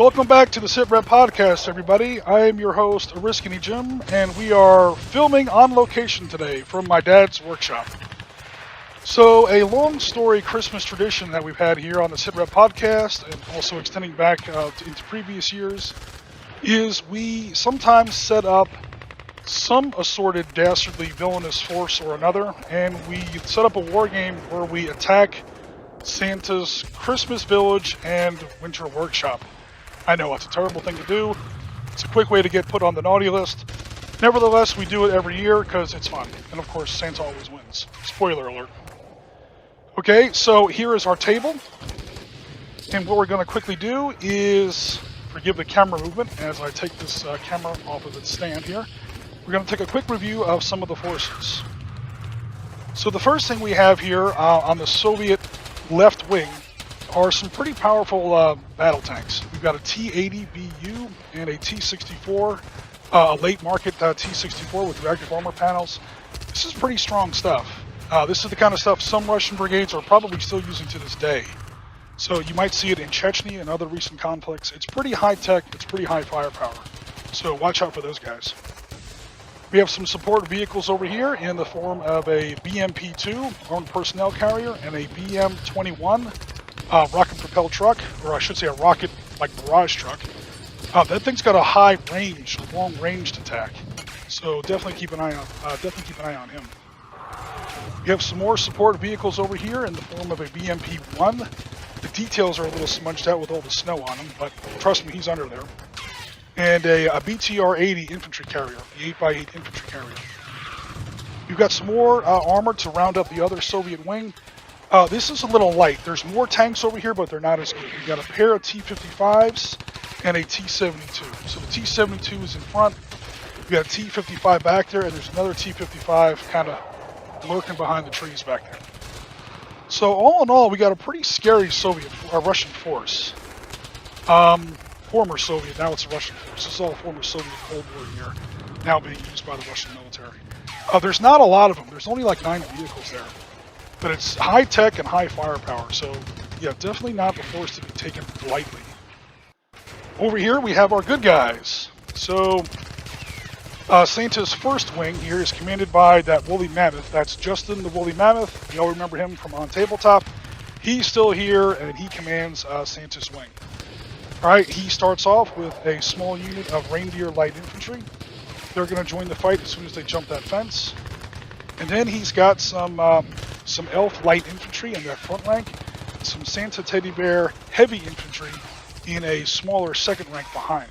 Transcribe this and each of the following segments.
Welcome back to the Sitrep podcast, everybody. I am your host, Ariskany Jim, and we are filming on location today from my dad's workshop. So, a long story Christmas tradition that we've had here on the Sitrep podcast, and also extending back into previous years, is we sometimes set up some assorted dastardly villainous force or another, and we set up a war game where we attack Santa's Christmas village and winter workshop. I know it's a terrible thing to do. It's a quick way to get put on the naughty list. Nevertheless, we do it every year because it's fun. And of course, Santa always wins. Spoiler alert. Okay, so here is our table. And what we're going to quickly do is, forgive the camera movement as I take this camera off of its stand here. We're going to take a quick review of some of the forces. So the first thing we have here on the Soviet left wing are some pretty powerful battle tanks. We've got a T-80 BU and a T-64, a late market T-64 with reactive armor panels. This is pretty strong stuff. This is the kind of stuff some Russian brigades are probably still using to this day. So you might see it in Chechnya and other recent conflicts. It's pretty high tech, it's pretty high firepower. So watch out for those guys. We have some support vehicles over here in the form of a BMP-2 armed personnel carrier and a BM-21 rocket-propelled truck, or I should say a rocket like barrage truck. That thing's got a high range, a long-ranged attack. So definitely keep an eye on him. We have some more support vehicles over here in the form of a BMP-1. The details are a little smudged out with all the snow on them, but trust me, he's under there. And a BTR-80 infantry carrier, the 8x8 infantry carrier. You've got some more armor to round up the other Soviet wing. This is a little light. There's more tanks over here, but they're not as good. We've got a pair of T-55s and a T-72. So the T-72 is in front. We've got a T-55 back there, and there's another T-55 kind of lurking behind the trees back there. So all in all, we got a pretty scary Russian force. Former Soviet, now it's a Russian force. This is all former Soviet Cold War gear, now being used by the Russian military. There's not a lot of them. There's only like 9 vehicles there. But it's high tech and high firepower, so yeah, definitely not a force to be taken lightly. Over here we have our good guys. So Santa's first wing here is commanded by that woolly mammoth. That's Justin the woolly mammoth. You all remember him from on tabletop. He's still here and he commands Santa's wing. Alright, he starts off with a small unit of reindeer light infantry. They're going to join the fight as soon as they jump that fence. And then he's got some elf light infantry in that front rank, some Santa teddy bear heavy infantry in a smaller second rank behind.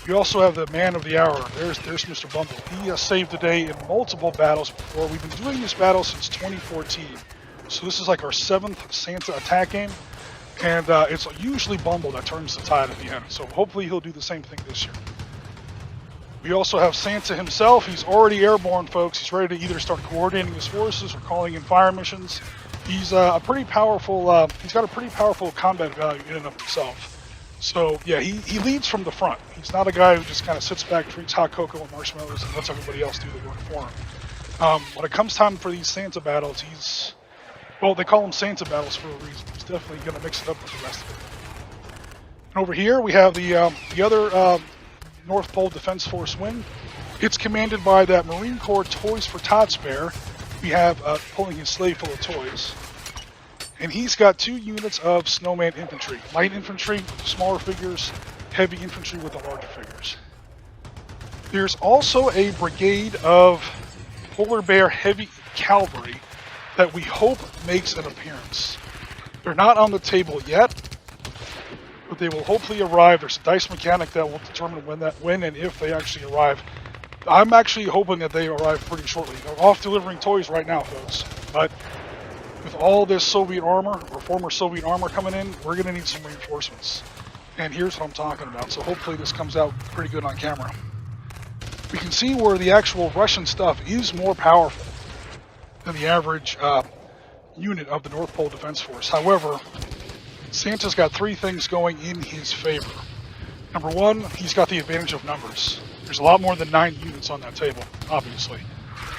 We also have the man of the hour. There's Mr. Bumble. He saved the day in multiple battles before. We've been doing this battle since 2014. So this is like our 7th Santa attack game. And it's usually Bumble that turns the tide at the end. So hopefully he'll do the same thing this year. We also have Santa himself. He's already airborne, folks. He's ready to either start coordinating his forces or calling in fire missions. He's a pretty powerful. He's got a pretty powerful combat value in and of himself. So yeah, he leads from the front. He's not a guy who just kind of sits back, drinks hot cocoa and marshmallows, and lets everybody else do the work for him. When it comes time for these Santa battles, they call them Santa battles for a reason. He's definitely going to mix it up with the rest of it. And over here we have the other North Pole Defense Force wing. It's commanded by that Marine Corps Toys for Tots bear. We have pulling his sleigh full of toys. And he's got 2 units of snowman infantry. Light infantry with the smaller figures, heavy infantry with the larger figures. There's also a brigade of polar bear heavy cavalry that we hope makes an appearance. They're not on the table yet, but they will hopefully arrive. There's a dice mechanic that will determine when and if they actually arrive. I'm actually hoping that they arrive pretty shortly. They're off delivering toys right now, folks. But with all this Soviet armor, or former Soviet armor coming in, we're going to need some reinforcements. And here's what I'm talking about. So hopefully this comes out pretty good on camera. We can see where the actual Russian stuff is more powerful than the average unit of the North Pole Defense Force. However, Santa's got 3 things going in his favor. Number 1, he's got the advantage of numbers. There's a lot more than 9 units on that table, obviously.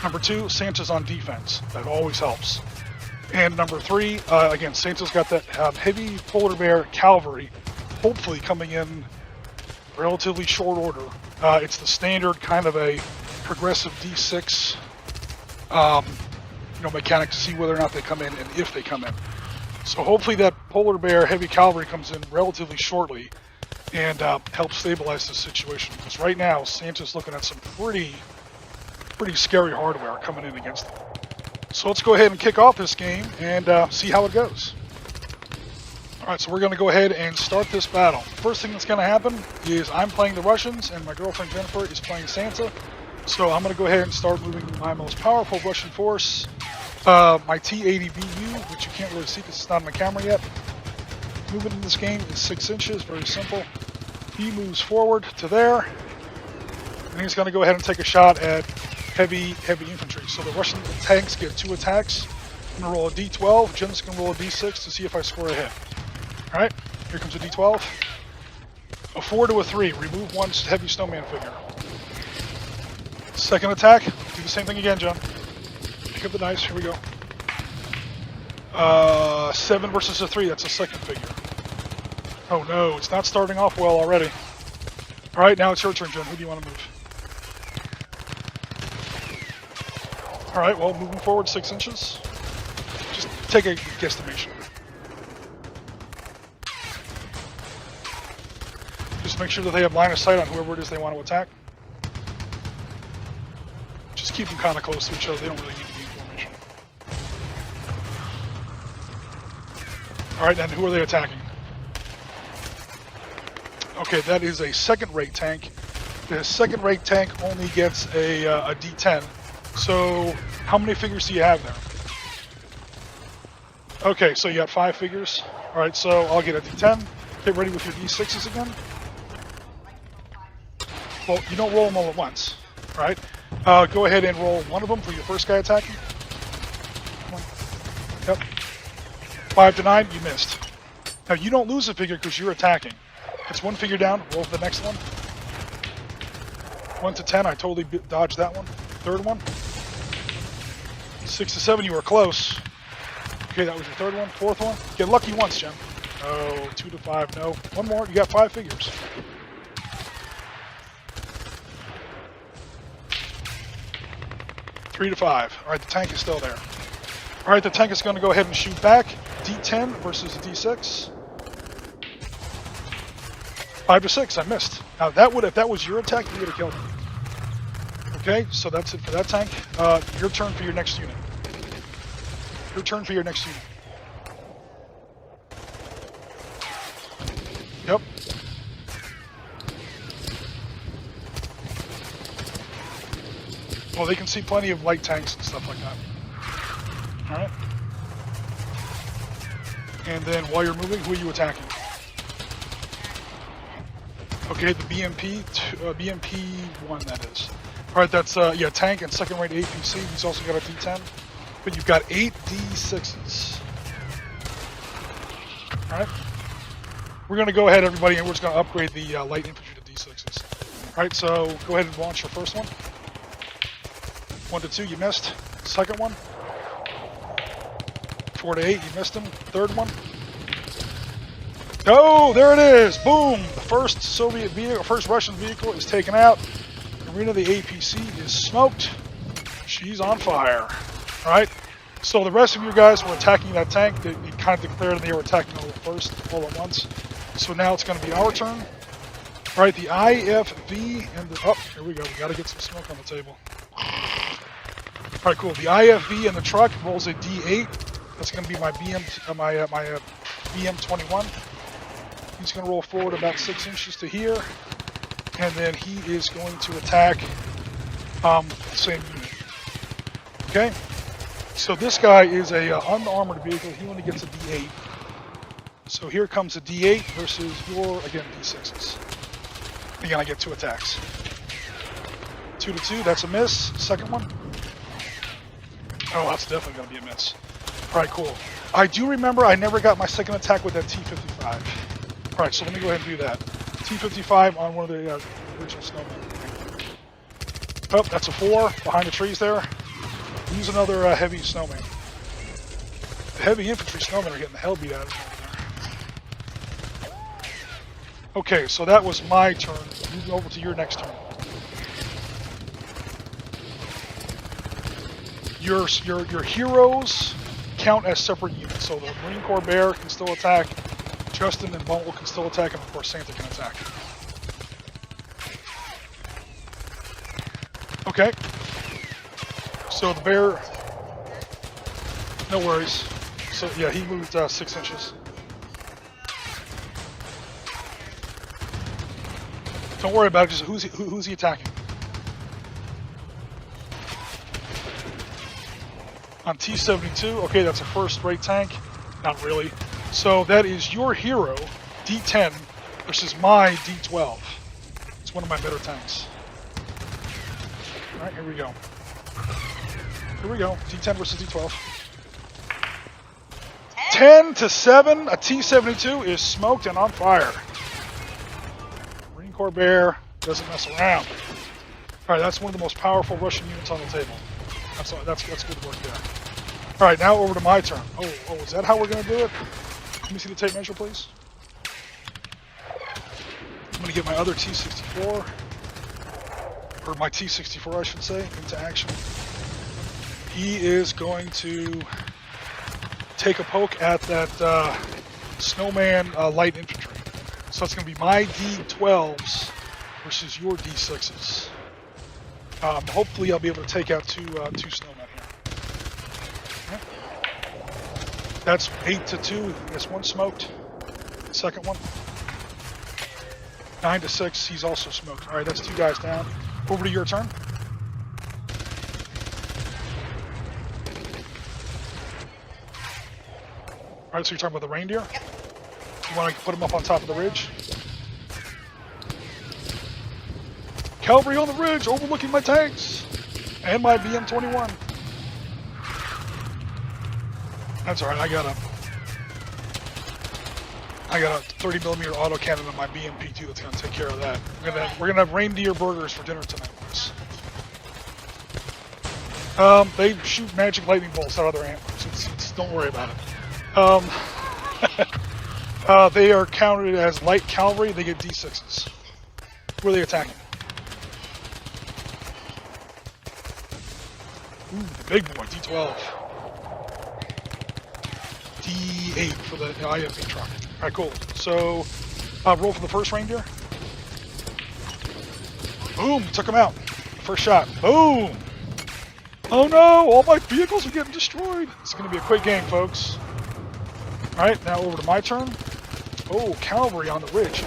Number 2, Santa's on defense. That always helps. And number 3, again, Santa's got that heavy polar bear cavalry hopefully coming in relatively short order. It's the standard kind of a progressive D6 mechanic to see whether or not they come in and if they come in. So hopefully that polar bear heavy cavalry comes in relatively shortly and helps stabilize the situation. Because right now, Santa's looking at some pretty scary hardware coming in against them. So let's go ahead and kick off this game and see how it goes. Alright, so we're going to go ahead and start this battle. First thing that's going to happen is I'm playing the Russians and my girlfriend Jennifer is playing Santa. So I'm going to go ahead and start moving my most powerful Russian force, my T-80BU, which you can't really see because it's not on the camera yet. Movement in this game is 6 inches, very simple. He moves forward to there, and he's going to go ahead and take a shot at heavy infantry. So the Russian tanks get 2 attacks. I'm going to roll a D12. Jen's going to roll a D6 to see if I score a hit. Alright, here comes a D12. A 4 to a 3. Remove 1 heavy snowman figure. Second attack. Do the same thing again, Jen. Pick up the dice. Here we go. 7 versus a 3. That's a second figure. Oh no, it's not starting off well already. Alright, now it's your turn, Jen. Who do you want to move? Alright, well, moving forward 6 inches. Just take a guesstimation. Just make sure that they have line of sight on whoever it is they want to attack. Just keep them kind of close to each other. They don't really need to be in formation. Alright, and who are they attacking? Okay, that is a second-rate tank. The second-rate tank only gets a D10. So, how many figures do you have there? Okay, so you got 5 figures. Alright, so I'll get a D10. Get ready with your D6s again. Well, you don't roll them all at once, right? Go ahead and roll one of them for your first guy attacking. Come on. Yep. 5 to 9, you missed. Now, you don't lose a figure because you're attacking. It's 1 figure down, roll for the next one. 1 to 10, I totally dodged that one. Third one. 6 to 7, you were close. Okay, that was your third one. Fourth one. Get lucky once, Jen. Oh, 2 to 5, no. One more, you got 5 figures. Three to 5. Alright, the tank is still there. Alright, the tank is going to go ahead and shoot back. D10 versus a D6. 5 to 6, I missed. Now that would, if that was your attack, you would have killed him. Okay, so that's it for that tank. Your turn for your next unit. Your turn for your next unit. Yep. Well, they can see plenty of light tanks and stuff like that. Alright. And then while you're moving, who are you attacking? Okay, the BMP1 that is. Alright, that's yeah, tank and second rate APC. He's also got a D10. But you've got 8 D6s. Alright. We're going to go ahead, everybody, and we're just going to upgrade the light infantry to D6s. Alright, so go ahead and launch your first one. 1 to 2, you missed. Second one. 4 to 8, you missed him. Third one. Oh, there it is! Boom! The first Soviet vehicle, first Russian vehicle is taken out. Arena of the APC is smoked. She's on fire. Alright, so the rest of you guys were attacking that tank. They kind of declared they were attacking all first, all at once. So now it's going to be our turn. Alright, the IFV and the... Oh, here we go. We got to get some smoke on the table. Alright, cool. The IFV in the truck rolls a D8. That's going to be my BM21. He's going to roll forward about 6 inches to here. And then he is going to attack the same unit. Okay? So this guy is a unarmored vehicle. He only gets a D8. So here comes a D8 versus your, again, D6s. Again, I get 2 attacks. 2 to 2, that's a miss. Second one. Oh, that's definitely going to be a miss. Alright, cool. I do remember I never got my second attack with that T-55. Alright, so let me go ahead and do that. T-55 on one of the original snowmen. Oh, that's a 4 behind the trees there. Use another heavy snowman. The heavy infantry snowmen are getting the hell beat out of them over Okay, so that was my turn. Move over to your next turn. Your heroes count as separate units. So the Marine Corps Bear can still attack, Justin and Bumble can still attack, and of course Santa can attack. Okay. So the bear, no worries. So yeah, he moved 6 inches. Don't worry about it. Just who's he attacking? On T-72. Okay, that's a first-rate tank. Not really. So that is your hero, D10, versus my D12. It's one of my better tanks. All right, here we go. Here we go. D10 versus D12. 10-7. A T-72 is smoked and on fire. Marine Corps Bear doesn't mess around. All right, that's one of the most powerful Russian units on the table. That's good work there. All right, now over to my turn. Oh, is that how we're going to do it? Let me see the tape measure, please. I'm going to get my other T-64, or my T-64, I should say, into action. He is going to take a poke at that snowman light infantry. So it's going to be my D12s versus your D6s. Hopefully I'll be able to take out two snowmen here. Okay. That's 8-2. That's one smoked. The second one. 9-6. He's also smoked. All right, that's 2 guys down. Over to your turn. All right, so you're talking about the reindeer? Yep. You want to put them up on top of the ridge? Cavalry on the ridge, overlooking my tanks and my BM-21. That's all right. I got a 30mm autocannon on my BMP2 that's going to take care of that. We're gonna have reindeer burgers for dinner tonight, boys. They shoot magic lightning bolts out of their antlers. Don't worry about it. They are counted as light cavalry. They get D6s. Where are they attacking? Ooh, the big boy, D12. D8 for the IFV truck. Alright, cool. So, roll for the first reindeer. Boom, took him out. First shot. Boom! Oh no, all my vehicles are getting destroyed. It's going to be a quick game, folks. Alright, now over to my turn. Oh, cavalry on the ridge.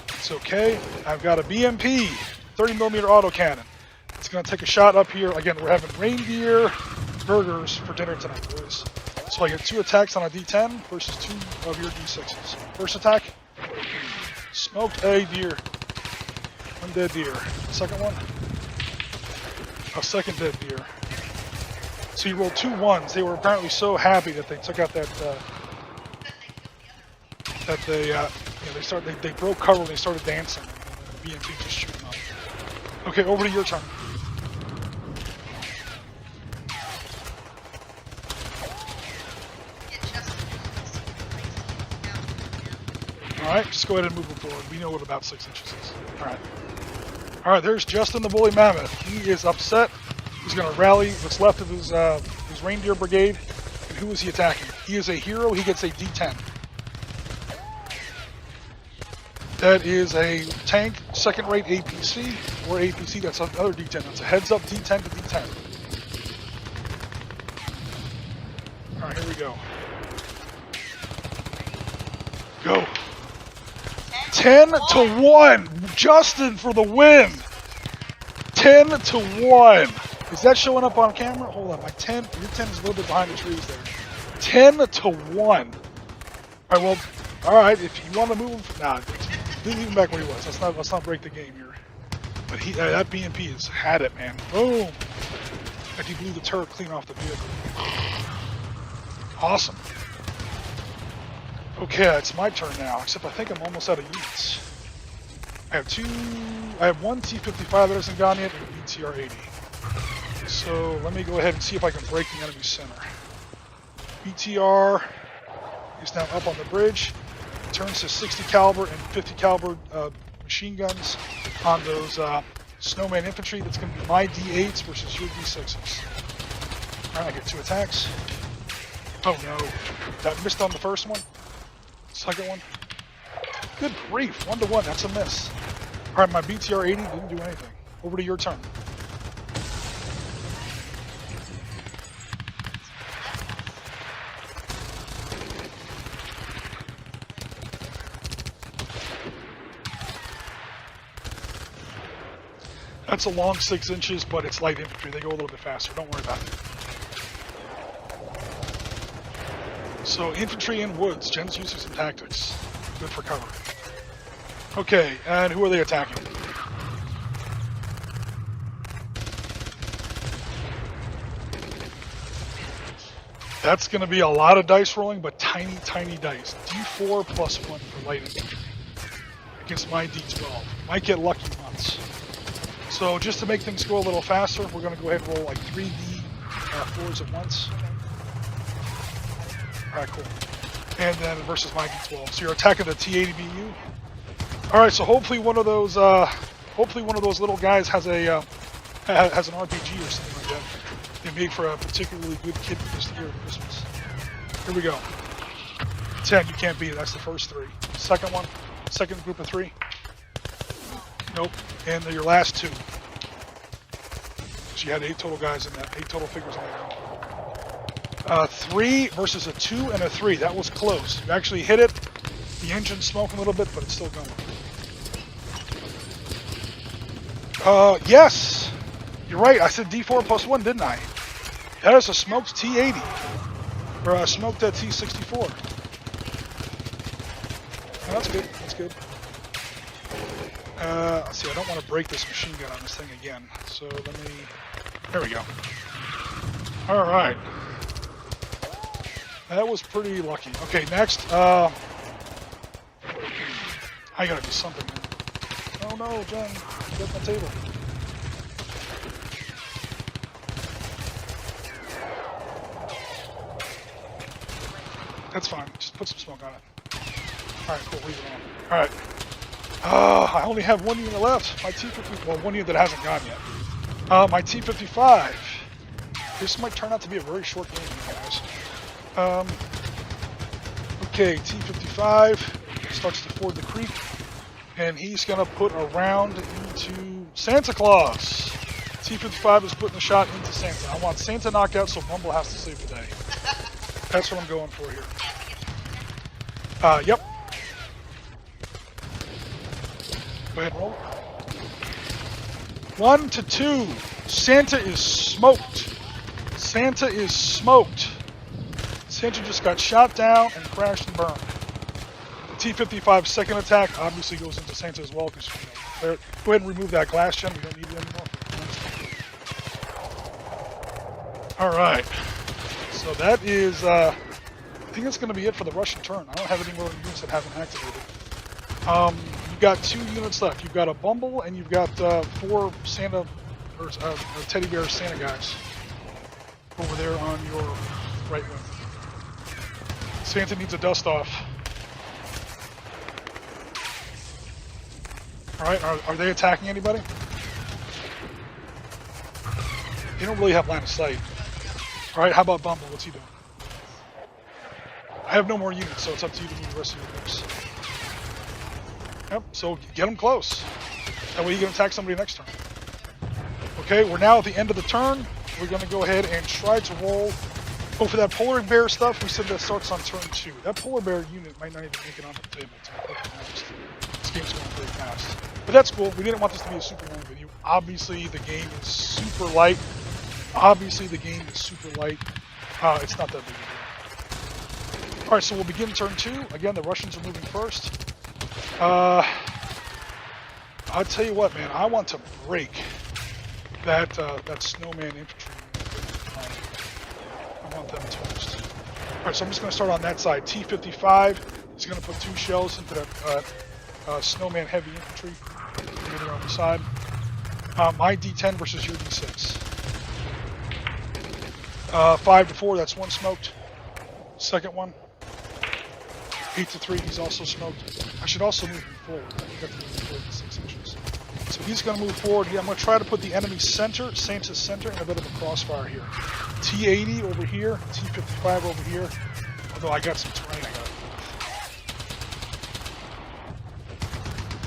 It's okay. I've got a BMP, 30mm autocannon. It's going to take a shot up here. Again, we're having reindeer burgers for dinner tonight, boys. So I get 2 attacks on a D10 versus 2 of your D6s. First attack, smoked a deer. 1 dead deer. Second one, a second dead deer. So you rolled 2 1s. They were apparently so happy that they took out that they broke cover and they started dancing. And the BMP just shooting up. Okay, over to your turn. Alright, just go ahead and move it forward. We know what about 6 inches is. Alright. Alright, there's Justin the Woolly Mammoth. He is upset. He's going to rally what's left of his reindeer brigade. And who is he attacking? He is a hero. He gets a D10. That is a tank, second-rate APC, or APC, that's another D10. That's a heads-up D10 to D10. Alright, here we go. Go. 10-1. Justin for the win. 10-1. Is that showing up on camera? Hold on, your 10 is a little bit behind the trees there. 10-1. All right, well, all right. If you want to move him, leave him back where he was. Let's not break the game here. But that BMP has had it, man. Boom. Like he blew the turret clean off the vehicle. Awesome. Okay, it's my turn now, except I think I'm almost out of units. I have 1 T-55 that hasn't gone yet, and a BTR-80. So let me go ahead and see if I can break the enemy center. BTR is now up on the bridge. turns to 60 caliber and 50 caliber machine guns on those snowman infantry. That's going to be my D8s versus your D6s. All right, I get 2 attacks. Oh no, that missed on the first one. Second one. Good grief, 1-to-1, that's a miss. All right, my BTR 80 didn't do anything. Over to your turn. That's a long 6 inches, but it's light infantry. They go a little bit faster. Don't worry about it. So infantry in woods. Jen's using some tactics. Good for cover. Okay, and who are they attacking? That's going to be a lot of dice rolling, but tiny, tiny dice. D4 plus 1 for light infantry against my D12. Might get lucky once. So just to make things go a little faster, we're going to go ahead and roll like 3 D4s at once. Alright, cool. And then versus my D12. So you're attacking the T80BU. Alright, so hopefully one of those little guys has a has an RPG or something like that. They make for a particularly good kid this year at Christmas. Here we go. 10, you can't beat it. That's the first 3. Second one, second group of 3. Nope. And your last 2. So you had 8 total guys in that, 8 total figures in that. 3 versus a 2 and a 3. That was close. You actually hit it. The engine's smoking a little bit, but it's still going. Yes! You're right. I said D4 plus 1, didn't I? That is a smoked T80. Or a smoked T64. Oh, that's good. That's good. Let's see, I don't want to break this machine gun on this thing again. So let me... There we go. Alright. That was pretty lucky. Okay, next. I gotta do something. Oh no, Jen. Get my table. That's fine. Just put some smoke on it. Alright, cool. Leave it on. Alright. I only have 1 unit left. My T-50... Well, 1 unit that hasn't gone yet. My T-55. This might turn out to be a very short game, guys. Okay, T-55 starts to ford the creek. And he's going to put a round into Santa Claus. T-55 is putting a shot into Santa. I want Santa knockout so Bumble has to save the day. That's what I'm going for here. Yep. Go ahead and roll. 1 to 2. Santa is smoked. Santa is smoked. Santa just got shot down and crashed and burned. The T-55's second attack obviously goes into Santa as well. Because go ahead and remove that glass gem. We don't need it anymore. Alright. So that is, I think that's going to be it for the Russian turn. I don't have any more units that haven't activated. You've got 2 units left. You've got a Bumble and you've got 4 Santa, or teddy bear Santa guys over there on your right wing. Santa needs a dust off. Alright, are they attacking anybody? They don't really have line of sight. Alright, how about Bumble? What's he doing? I have no more units, so it's up to you to move the rest of your units. Yep, so get them close. That way you can attack somebody next turn. Okay, we're now at the end of the turn. We're going to go ahead and try to roll. Oh, for that polar bear stuff, we said that starts on turn 2. That polar bear unit might not even make it onto the table. This game's going pretty fast. But that's cool. We didn't want this to be a super long video. Obviously, the game is super light. It's not that big a deal. Alright, so we'll begin turn 2. Again, the Russians are moving first. I'll tell you what, man. I want to break that snowman infantry. I want them toast. Alright, so I'm just going to start on that side. T-55 is going to put 2 shells into that snowman heavy infantry. Over on the side. My D10 versus your D6. 5 to 4, that's 1 smoked. Second one. 8-3, he's also smoked. I should also move him forward. I forgot to move him forward to 6 inches. So he's going to move forward here. I'm going to try to put the enemy center, Santa's center, in a bit of a crossfire here. T80 over here, T55 over here. Although I got some terrain I got to deal with.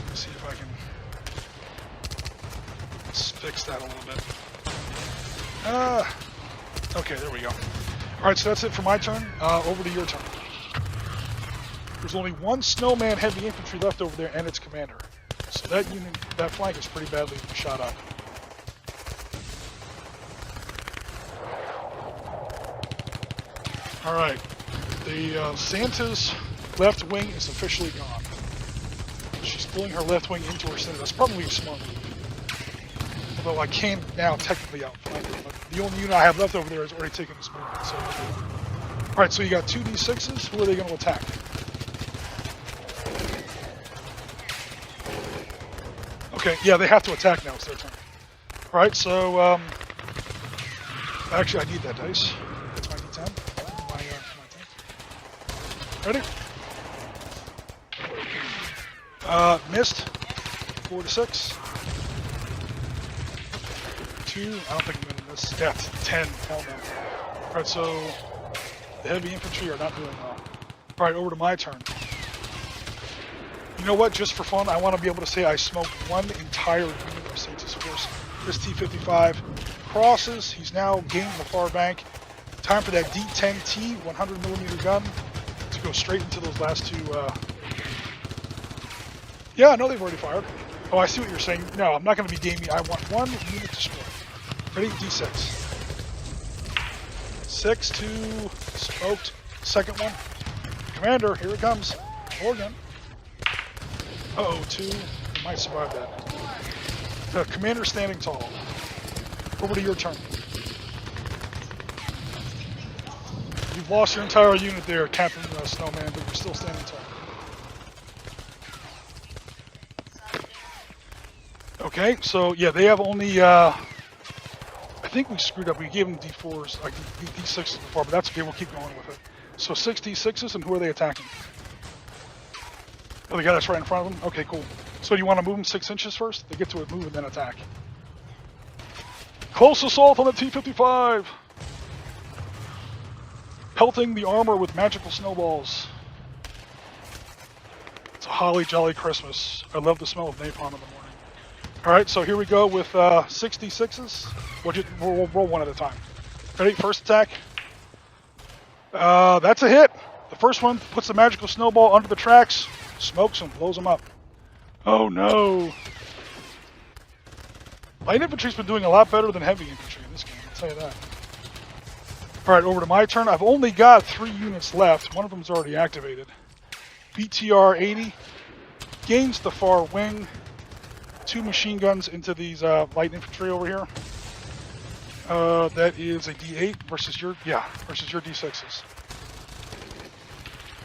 Let's see if I can fix that a little bit. Okay, there we go. Alright, so that's it for my turn. Over to your turn. There's only one snowman heavy infantry left over there and its commander. So that unit, that flank is pretty badly shot up. Alright, the Santa's left wing is officially gone. She's pulling her left wing into her center. That's probably a smart move. Although I can now technically outflank her, but the only unit I have left over there has already taken this movement. So, alright, so you got 2 D6s. Who are they going to attack? Okay, yeah, they have to attack now. It's their turn. Alright, so, actually, I need that dice. That's my D10. My Ready? Missed. 4 to 6. 2. I don't think I'm going to miss. Yeah, 10. Hell no. Alright, so the heavy infantry are not doing well. Alright, over to my turn. You know what? Just for fun, I want to be able to say I smoked one entire unit of Santa's force. This T-55 crosses. He's now gained the far bank. Time for that D-10T 100mm gun to go straight into those last 2. Yeah, no, they've already fired. Oh, I see what you're saying. No, I'm not going to be gaming. I want one unit destroyed. Ready? D6. 6, 2, smoked. Second one. Commander, here it comes. Morgan. Uh-oh, 2. Might survive that. The commander standing tall. Over to your turn. You've lost your entire unit there, Captain Snowman, but you're still standing tall. Okay, so yeah, they have only, I think we screwed up. We gave them D4s, like D6s before, but that's okay, we'll keep going with it. So 6 D6s, and who are they attacking? Oh, the guy that's right in front of them? Okay, cool. So do you want to move them 6 inches first? They get to a move and then attack. Close assault on the T-55! Pelting the armor with magical snowballs. It's a holly jolly Christmas. I love the smell of napalm in the morning. Alright, so here we go with 6 D6s. We'll roll one at a time. Ready? First attack. That's a hit. The first one puts the magical snowball under the tracks, smokes them, blows them up. Oh no! Light infantry's been doing a lot better than heavy infantry in this game, I'll tell you that. Alright, over to my turn. I've only got 3 units left. One of them's already activated. BTR 80 gains the far wing. 2 machine guns into these light infantry over here. That is a D8 versus your D6s.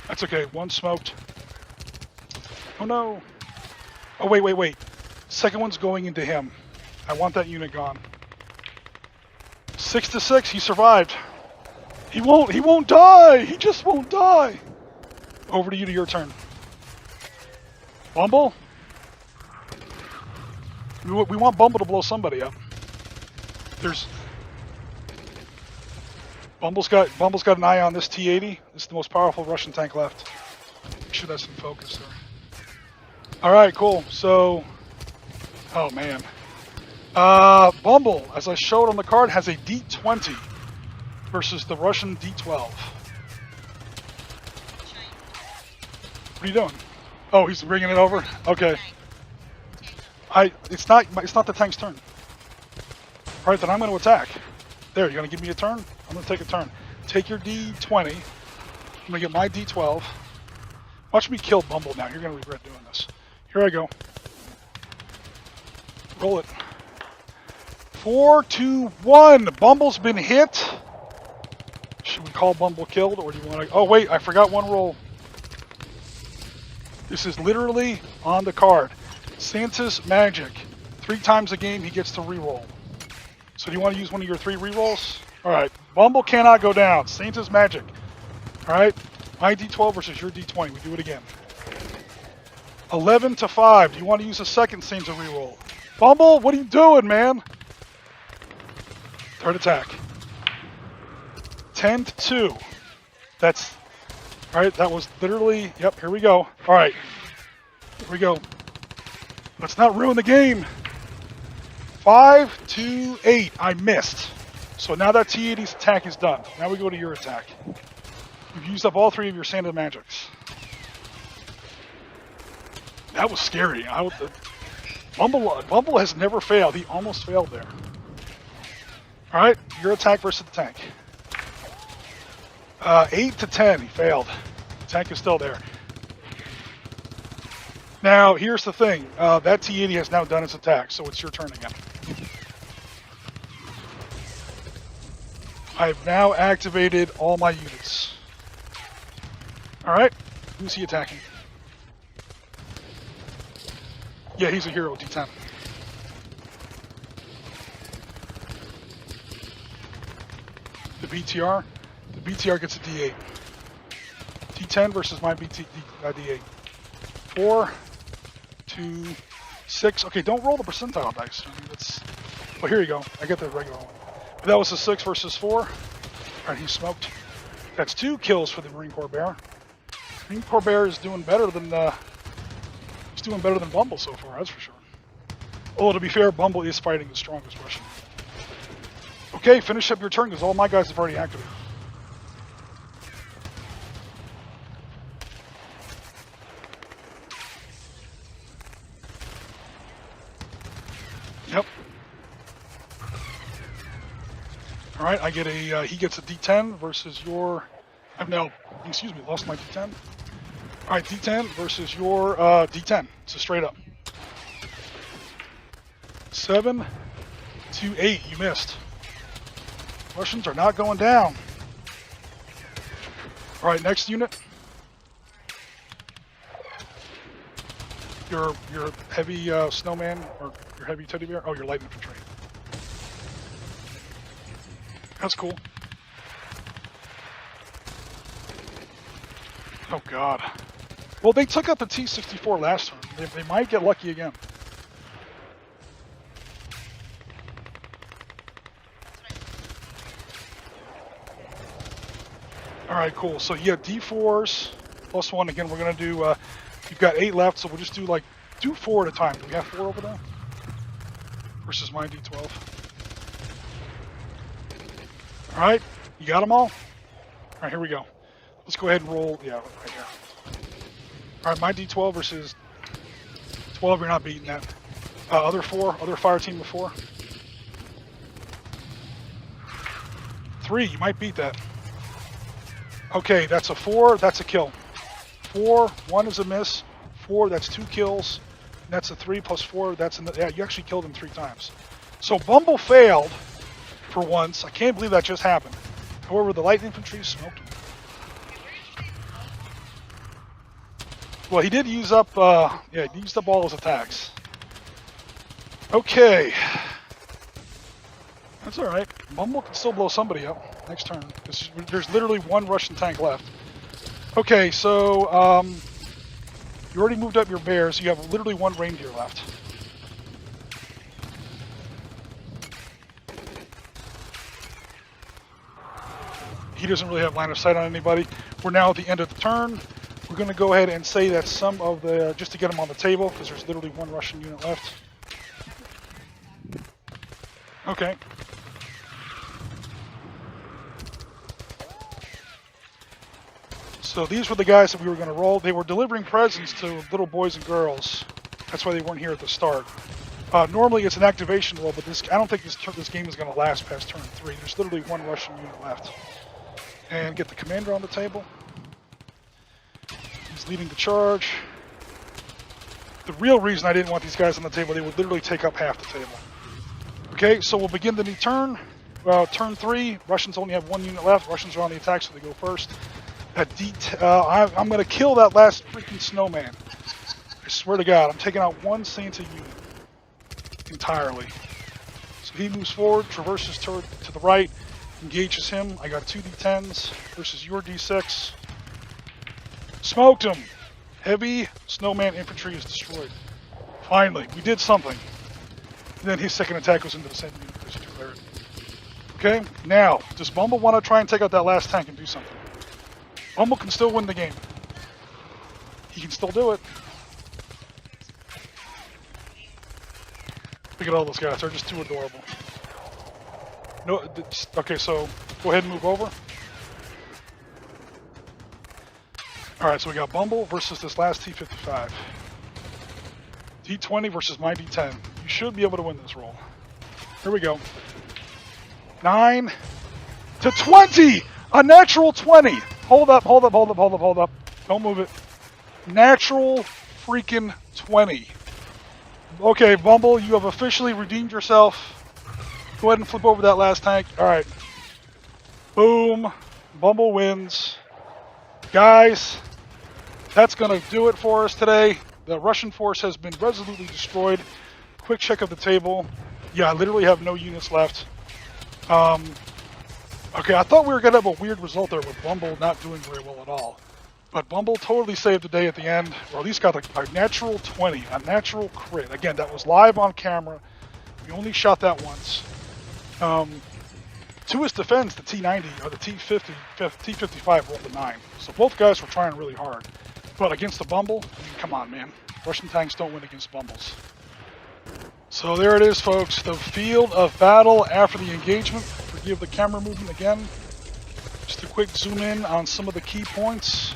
That's okay. 1 smoked. Oh no! Oh wait. Second one's going into him. I want that unit gone. 6 to 6. He survived. He won't die! He just won't die! Over to you to your turn. Bumble? We want Bumble to blow somebody up. Bumble's got an eye on this T-80. This is the most powerful Russian tank left. Make sure that's in focus there. Alright, cool. So, oh man. Bumble, as I showed on the card, has a D20 versus the Russian D12. What are you doing? Oh, he's bringing it over? Okay. It's not the tank's turn. Alright, then I'm going to attack. There, you're going to give me a turn? I'm going to take a turn. Take your D20. I'm going to get my D12. Watch me kill Bumble now. You're going to regret doing this. Here I go. Roll it. 4, 2, 1. Bumble's been hit. Should we call Bumble killed, or do you want to... Oh, wait, I forgot one roll. This is literally on the card. Santa's magic. 3 times a game, he gets to reroll. So do you want to use one of your 3 rerolls? Alright, Bumble cannot go down. Santa's magic. Alright, My D12 versus your D20. We do it again. 11 to 5. Do you want to use a second scene to reroll? Bumble, what are you doing, man? Third attack. 10 to 2. That's... Alright, that was literally... Yep, here we go. Alright. Here we go. Let's not ruin the game. 5 to 8. I missed. So now that T80's attack is done. Now we go to your attack. You've used up all 3 of your Sanded Magics. That was scary. Bumble has never failed. He almost failed there. Alright, your attack versus the tank. 8 to 10. He failed. The tank is still there. Now, here's the thing. That T80 has now done its attack, so it's your turn again. I've now activated all my units. Alright, who's he attacking? Yeah, he's a hero, D10. The BTR? The BTR gets a D8. D10 versus my D8. 4, 2, 6. Okay, don't roll the percentile dice. I mean, that's... Well, here you go. I get the regular one. But that was a 6 versus 4. Alright, he smoked. That's 2 kills for the Marine Corps Bear. Marine Corps Bear is doing better than... He's doing better than Bumble so far, that's for sure. Although, to be fair, Bumble is fighting the strongest Russian. Okay, finish up your turn, because all my guys have already activated. Yep. Alright, I get a, he gets a D10 versus your... excuse me, lost my D10. Alright, D10 versus your D10. So straight up. 7 to 8, you missed. Russians are not going down. Alright, next unit. Your heavy snowman, or your heavy teddy bear. Oh, your light infantry. That's cool. Oh god. Well, they took out the T-64 last turn. They might get lucky again. Alright, cool. So you have D4s plus 1. Again, we're going to do... you've got 8 left, so we'll just do 4 at a time. Do we have 4 over there? Versus my D12. Alright, you got them all? Alright, here we go. Let's go ahead and roll... Yeah, right here. Alright, my D12 versus 12, you're not beating that. Other fire team of 4. 3, you might beat that. Okay, that's a 4, that's a kill. 4, 1 is a miss. 4, that's 2 kills. And that's a 3 plus 4, that's yeah, you actually killed him 3 times. So Bumble failed for once. I can't believe that just happened. However, the light infantry smoked him. Well, he did use up, yeah, he used up all his attacks. Okay. That's alright. Bumble can still blow somebody up next turn. There's literally 1 Russian tank left. Okay, so, you already moved up your bears. You have literally 1 reindeer left. He doesn't really have line of sight on anybody. We're now at the end of the turn. We're going to go ahead and say that some of the, just to get them on the table, because there's literally 1 Russian unit left. Okay. So these were the guys that we were going to roll. They were delivering presents to little boys and girls. That's why they weren't here at the start. Normally it's an activation roll, but I don't think this game is going to last past turn 3. There's literally 1 Russian unit left. And get the commander on the table. He's leading the charge. The real reason I didn't want these guys on the table, they would literally take up half the table. Okay, so we'll begin the new turn. Turn 3, Russians only have 1 unit left. Russians are on the attack, so they go first. I'm going to kill that last freaking snowman. I swear to God, I'm taking out 1 Santa unit entirely. So he moves forward, traverses to the right, engages him. I got 2 D10s versus your D6. Smoked him. Heavy snowman infantry is destroyed. Finally, we did something. And then his second attack goes into the same unit because you declare it. Okay, now, does Bumble want to try and take out that last tank and do something? Bumble can still win the game. He can still do it. Look at all those guys, they're just too adorable. No, okay, so go ahead and move over. Alright, so we got Bumble versus this last T-55. D20 versus my D10. You should be able to win this roll. Here we go. 9 to 20! A natural 20! Hold up, hold up, hold up, hold up, hold up. Don't move it. Natural freaking 20. Okay, Bumble, you have officially redeemed yourself. Go ahead and flip over that last tank. Alright. Boom. Bumble wins. Guys, that's going to do it for us today. The Russian force has been resolutely destroyed. Quick check of the table. Yeah, I literally have no units left. Okay, I thought we were going to have a weird result there with Bumble not doing very well at all. But Bumble totally saved the day at the end, or at least got a natural 20, a natural crit. Again, that was live on camera. We only shot that once. To his defense, the T90 or the T55 rolled a 9. So both guys were trying really hard. But against the Bumble, I mean, come on, man. Russian tanks don't win against Bumbles. So there it is, folks. The field of battle after the engagement. Forgive the camera movement again. Just a quick zoom in on some of the key points.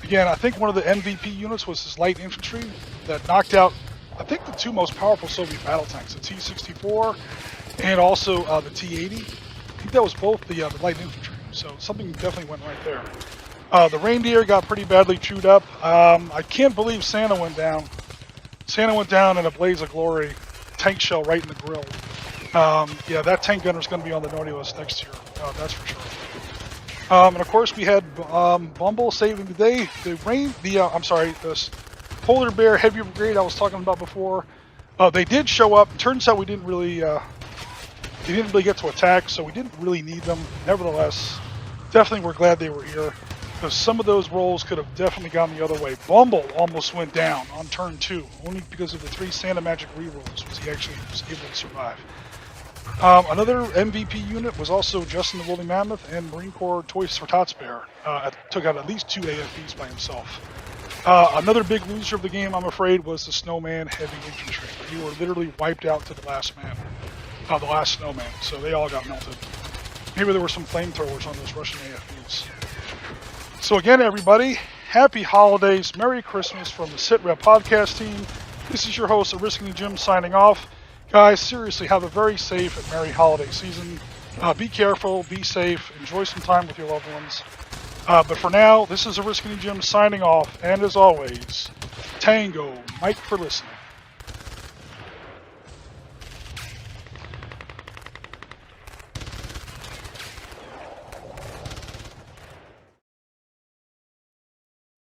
Again, I think one of the MVP units was his light infantry that knocked out, I think, the two most powerful Soviet battle tanks, the T-64 and also the T-80. I think that was both the light infantry, so something definitely went right there. The reindeer got pretty badly chewed up. I can't believe Santa went down. Santa went down in a blaze of glory. Tank shell right in the grill. Yeah, that tank gunner is going to be on the naughty list next year. That's for sure. And of course, we had Bumble saving the day. The Polar Bear Heavy Brigade I was talking about before. They did show up. Turns out we didn't really, they didn't really get to attack, so we didn't really need them. Nevertheless, definitely we're glad they were here, because some of those rolls could have definitely gone the other way. Bumble almost went down on turn 2, only because of the 3 Santa Magic rerolls was he actually was able to survive. Another MVP unit was also Justin the Woolly Mammoth and Marine Corps Toys for Tots Bear. Took out at least 2 AFBs by himself. Another big loser of the game, I'm afraid, was the Snowman Heavy Infantry. You were literally wiped out to the last man. The last Snowman, so they all got melted. Maybe there were some flamethrowers on those Russian AFBs. So again, everybody, happy holidays, Merry Christmas from the Sitrep podcast team. This is your host, Risking Jim, signing off. Guys, seriously, have a very safe and merry holiday season. Be careful, be safe, enjoy some time with your loved ones. But for now, this is Risking Jim signing off, and as always, Tango Mike for listening.